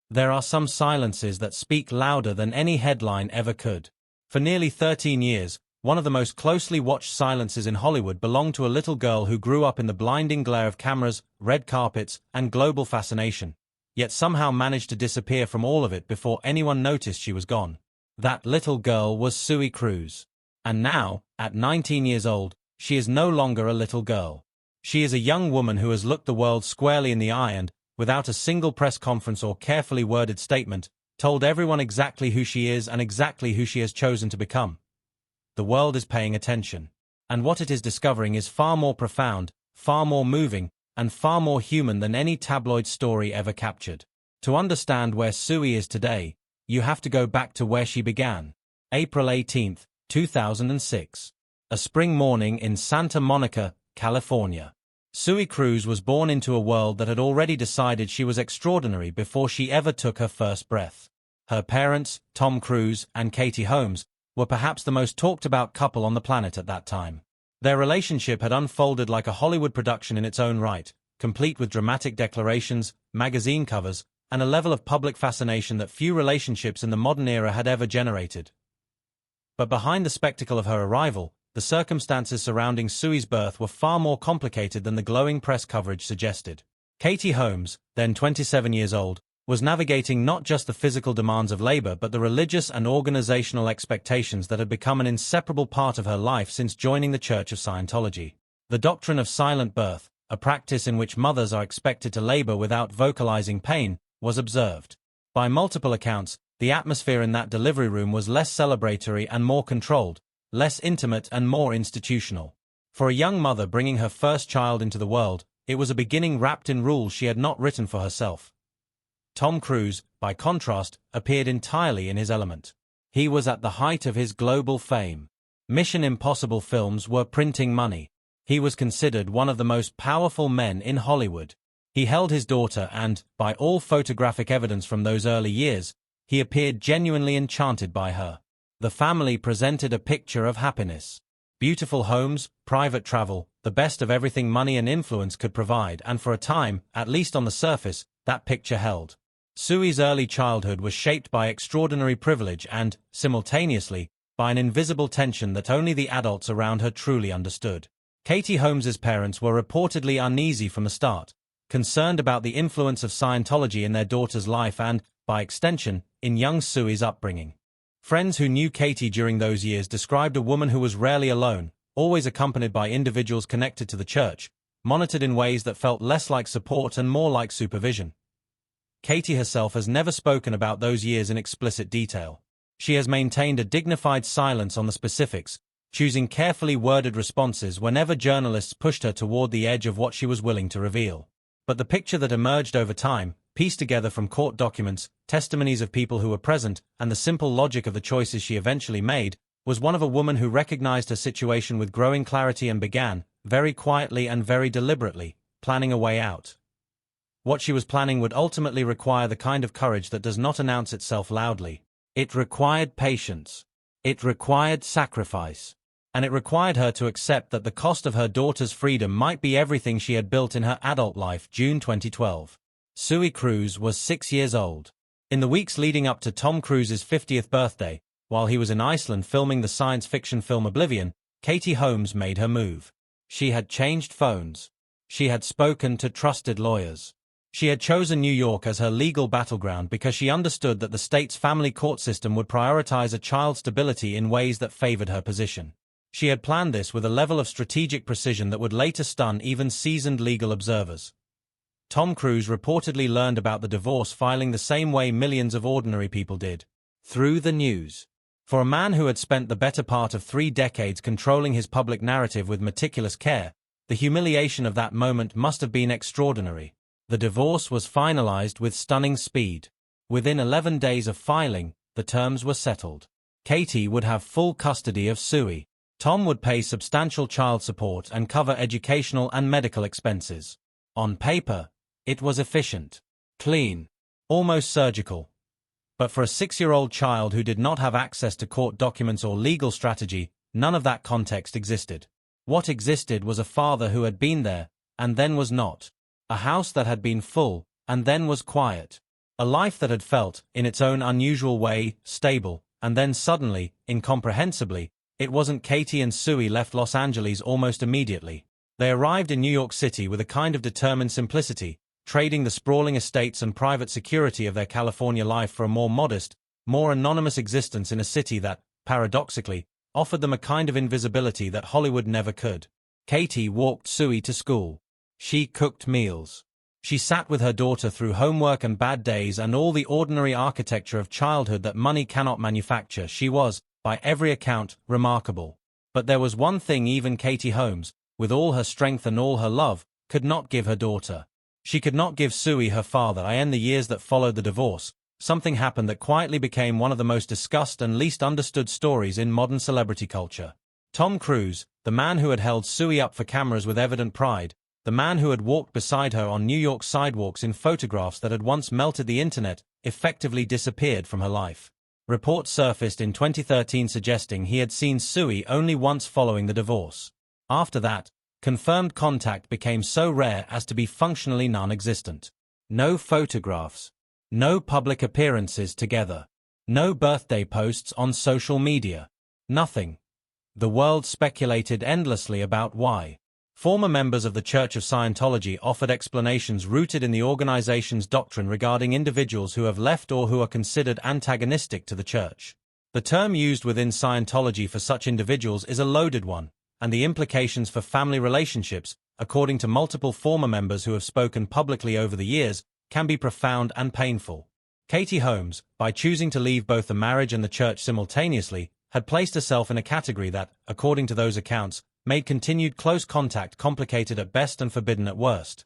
There are some silences that speak louder than any headline ever could. For nearly 13 years, one of the most closely watched silences in Hollywood belonged to a little girl who grew up in the blinding glare of cameras, red carpets, and global fascination, yet somehow managed to disappear from all of it before anyone noticed she was gone. That little girl was Sue Cruz. And now, at 19 years old, she is no longer a little girl. She is a young woman who has looked the world squarely in the eye and, without a single press conference or carefully worded statement, told everyone exactly who she is and exactly who she has chosen to become. The world is paying attention. And what it is discovering is far more profound, far more moving, and far more human than any tabloid story ever captured. To understand where Sue is today, you have to go back to where she began. April 18, 2006. A spring morning in Santa Monica, California. Sue Cruz was born into a world that had already decided she was extraordinary before she ever took her first breath. Her parents, Tom Cruise and Katie Holmes, were perhaps the most talked-about couple on the planet at that time. Their relationship had unfolded like a Hollywood production in its own right, complete with dramatic declarations, magazine covers, and a level of public fascination that few relationships in the modern era had ever generated. But behind the spectacle of her arrival, the circumstances surrounding Sue's birth were far more complicated than the glowing press coverage suggested. Katie Holmes, then 27 years old, was navigating not just the physical demands of labor but the religious and organizational expectations that had become an inseparable part of her life since joining the Church of Scientology. The doctrine of silent birth, a practice in which mothers are expected to labor without vocalizing pain, was observed. By multiple accounts, the atmosphere in that delivery room was less celebratory and more controlled, less intimate and more institutional. For a young mother bringing her first child into the world, it was a beginning wrapped in rules she had not written for herself. Tom Cruise, by contrast, appeared entirely in his element. He was at the height of his global fame. Mission Impossible films were printing money. He was considered one of the most powerful men in Hollywood. He held his daughter and, by all photographic evidence from those early years, he appeared genuinely enchanted by her. The family presented a picture of happiness. Beautiful homes, private travel, the best of everything money and influence could provide, and for a time, at least on the surface, that picture held. Sue's early childhood was shaped by extraordinary privilege and, simultaneously, by an invisible tension that only the adults around her truly understood. Katie Holmes's parents were reportedly uneasy from the start, concerned about the influence of Scientology in their daughter's life and, by extension, in young Sue's upbringing. Friends who knew Katie during those years described a woman who was rarely alone, always accompanied by individuals connected to the church, monitored in ways that felt less like support and more like supervision. Katie herself has never spoken about those years in explicit detail. She has maintained a dignified silence on the specifics, choosing carefully worded responses whenever journalists pushed her toward the edge of what she was willing to reveal. But the picture that emerged over time, pieced together from court documents, testimonies of people who were present, and the simple logic of the choices she eventually made, was one of a woman who recognized her situation with growing clarity and began, very quietly and very deliberately, planning a way out. What she was planning would ultimately require the kind of courage that does not announce itself loudly. It required patience. It required sacrifice. And it required her to accept that the cost of her daughter's freedom might be everything she had built in her adult life. June 2012. Sue Cruz was 6 years old. In the weeks leading up to Tom Cruise's 50th birthday, while he was in Iceland filming the science fiction film Oblivion, Katie Holmes made her move. She had changed phones. She had spoken to trusted lawyers. She had chosen New York as her legal battleground because she understood that the state's family court system would prioritize a child's stability in ways that favored her position. She had planned this with a level of strategic precision that would later stun even seasoned legal observers. Tom Cruise reportedly learned about the divorce filing the same way millions of ordinary people did. Through the news. For a man who had spent the better part of 3 decades controlling his public narrative with meticulous care, the humiliation of that moment must have been extraordinary. The divorce was finalized with stunning speed. Within 11 days of filing, the terms were settled. Katie would have full custody of Sue. Tom would pay substantial child support and cover educational and medical expenses. On paper, it was efficient, clean, almost surgical. But for a 6-year-old child who did not have access to court documents or legal strategy, none of that context existed. What existed was a father who had been there, and then was not. A house that had been full, and then was quiet. A life that had felt, in its own unusual way, stable, and then suddenly, incomprehensibly, it wasn't. Katie and Sui left Los Angeles almost immediately. They arrived in New York City with a kind of determined simplicity, trading the sprawling estates and private security of their California life for a more modest, more anonymous existence in a city that, paradoxically, offered them a kind of invisibility that Hollywood never could. Katie walked Sui to school. She cooked meals. She sat with her daughter through homework and bad days and all the ordinary architecture of childhood that money cannot manufacture. She was, by every account, remarkable. But there was one thing even Katie Holmes, with all her strength and all her love, could not give her daughter. She could not give Sui her father. In the years that followed the divorce, something happened that quietly became one of the most discussed and least understood stories in modern celebrity culture. Tom Cruise, the man who had held Sui up for cameras with evident pride, the man who had walked beside her on New York sidewalks in photographs that had once melted the internet, effectively disappeared from her life. Reports surfaced in 2013 suggesting he had seen Sui only once following the divorce. After that, confirmed contact became so rare as to be functionally non-existent. No photographs. No public appearances together. No birthday posts on social media. Nothing. The world speculated endlessly about why. Former members of the Church of Scientology offered explanations rooted in the organization's doctrine regarding individuals who have left or who are considered antagonistic to the Church. The term used within Scientology for such individuals is a loaded one, and the implications for family relationships, according to multiple former members who have spoken publicly over the years, can be profound and painful. Katie Holmes, by choosing to leave both the marriage and the church simultaneously, had placed herself in a category that, according to those accounts, made continued close contact complicated at best and forbidden at worst.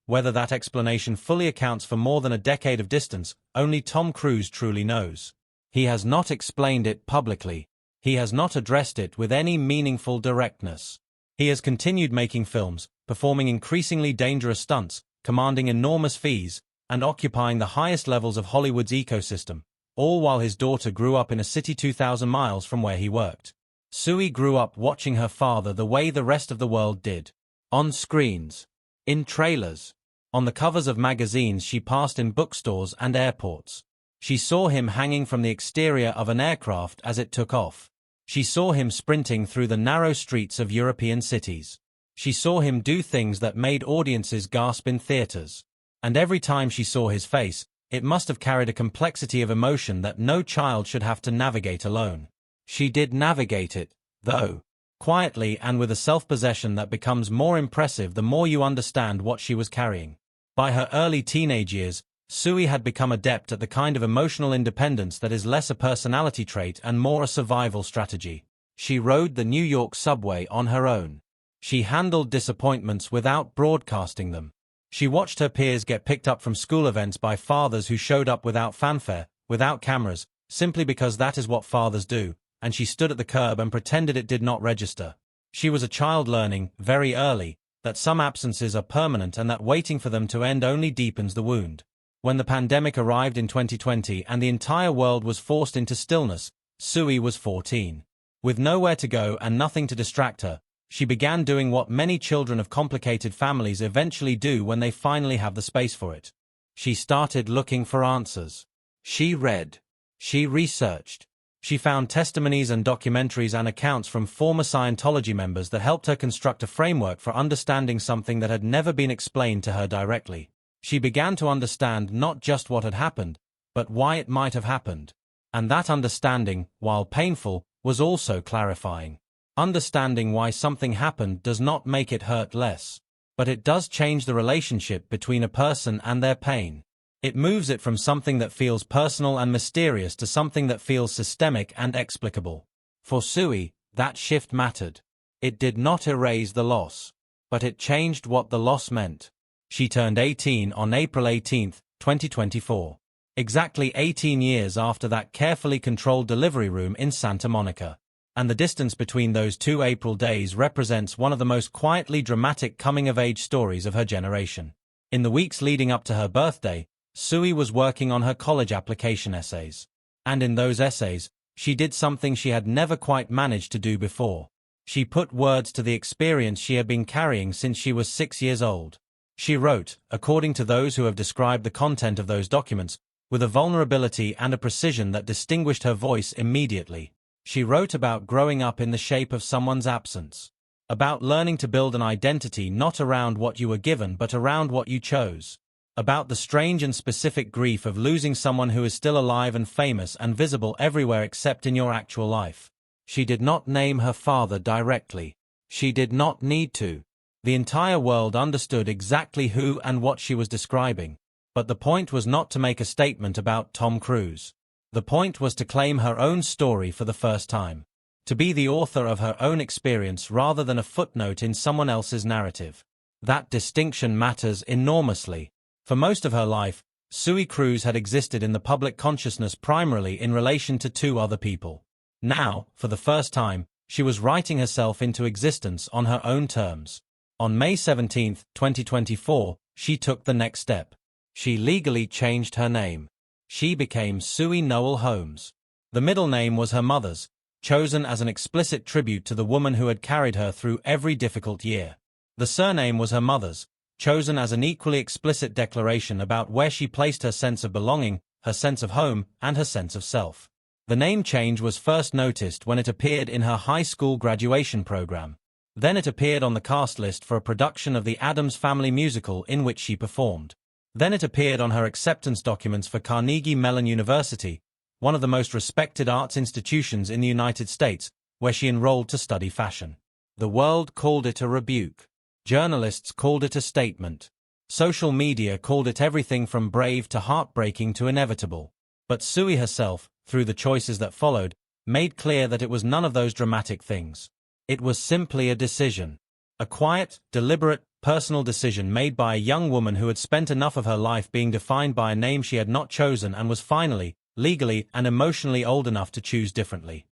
Whether that explanation fully accounts for more than a decade of distance, only Tom Cruise truly knows. He has not explained it publicly. He has not addressed it with any meaningful directness. He has continued making films, performing increasingly dangerous stunts, commanding enormous fees, and occupying the highest levels of Hollywood's ecosystem, all while his daughter grew up in a city 2,000 miles from where he worked. Sui grew up watching her father the way the rest of the world did. On screens. In trailers. On the covers of magazines she passed in bookstores and airports. She saw him hanging from the exterior of an aircraft as it took off. She saw him sprinting through the narrow streets of European cities. She saw him do things that made audiences gasp in theaters. And every time she saw his face, it must have carried a complexity of emotion that no child should have to navigate alone. She did navigate it, though, quietly and with a self-possession that becomes more impressive the more you understand what she was carrying. By her early teenage years, Sui had become adept at the kind of emotional independence that is less a personality trait and more a survival strategy. She rode the New York subway on her own. She handled disappointments without broadcasting them. She watched her peers get picked up from school events by fathers who showed up without fanfare, without cameras, simply because that is what fathers do, and she stood at the curb and pretended it did not register. She was a child learning, very early, that some absences are permanent and that waiting for them to end only deepens the wound. When the pandemic arrived in 2020 and the entire world was forced into stillness, Sui was 14. With nowhere to go and nothing to distract her, she began doing what many children of complicated families eventually do when they finally have the space for it. She started looking for answers. She read. She researched. She found testimonies and documentaries and accounts from former Scientology members that helped her construct a framework for understanding something that had never been explained to her directly. She began to understand not just what had happened, but why it might have happened. And that understanding, while painful, was also clarifying. Understanding why something happened does not make it hurt less, but it does change the relationship between a person and their pain. It moves it from something that feels personal and mysterious to something that feels systemic and explicable. For Sui, that shift mattered. It did not erase the loss, but it changed what the loss meant. She turned 18 on April 18, 2024. Exactly 18 years after that carefully controlled delivery room in Santa Monica. And the distance between those 2 April days represents one of the most quietly dramatic coming-of-age stories of her generation. In the weeks leading up to her birthday, Sui was working on her college application essays. And in those essays, she did something she had never quite managed to do before. She put words to the experience she had been carrying since she was 6 years old. She wrote, according to those who have described the content of those documents, with a vulnerability and a precision that distinguished her voice immediately. She wrote about growing up in the shape of someone's absence. About learning to build an identity not around what you were given but around what you chose. About the strange and specific grief of losing someone who is still alive and famous and visible everywhere except in your actual life. She did not name her father directly. She did not need to. The entire world understood exactly who and what she was describing. But the point was not to make a statement about Tom Cruise. The point was to claim her own story for the first time. To be the author of her own experience rather than a footnote in someone else's narrative. That distinction matters enormously. For most of her life, Sui Cruise had existed in the public consciousness primarily in relation to two other people. Now, for the first time, she was writing herself into existence on her own terms. On May 17, 2024, she took the next step. She legally changed her name. She became Sui Noel Holmes. The middle name was her mother's, chosen as an explicit tribute to the woman who had carried her through every difficult year. The surname was her mother's, chosen as an equally explicit declaration about where she placed her sense of belonging, her sense of home, and her sense of self. The name change was first noticed when it appeared in her high school graduation program. Then it appeared on the cast list for a production of the Addams Family musical in which she performed. Then it appeared on her acceptance documents for Carnegie Mellon University, one of the most respected arts institutions in the United States, where she enrolled to study fashion. The world called it a rebuke. Journalists called it a statement. Social media called it everything from brave to heartbreaking to inevitable. But Sui herself, through the choices that followed, made clear that it was none of those dramatic things. It was simply a decision. A quiet, deliberate, personal decision made by a young woman who had spent enough of her life being defined by a name she had not chosen and was finally, legally and emotionally old enough to choose differently.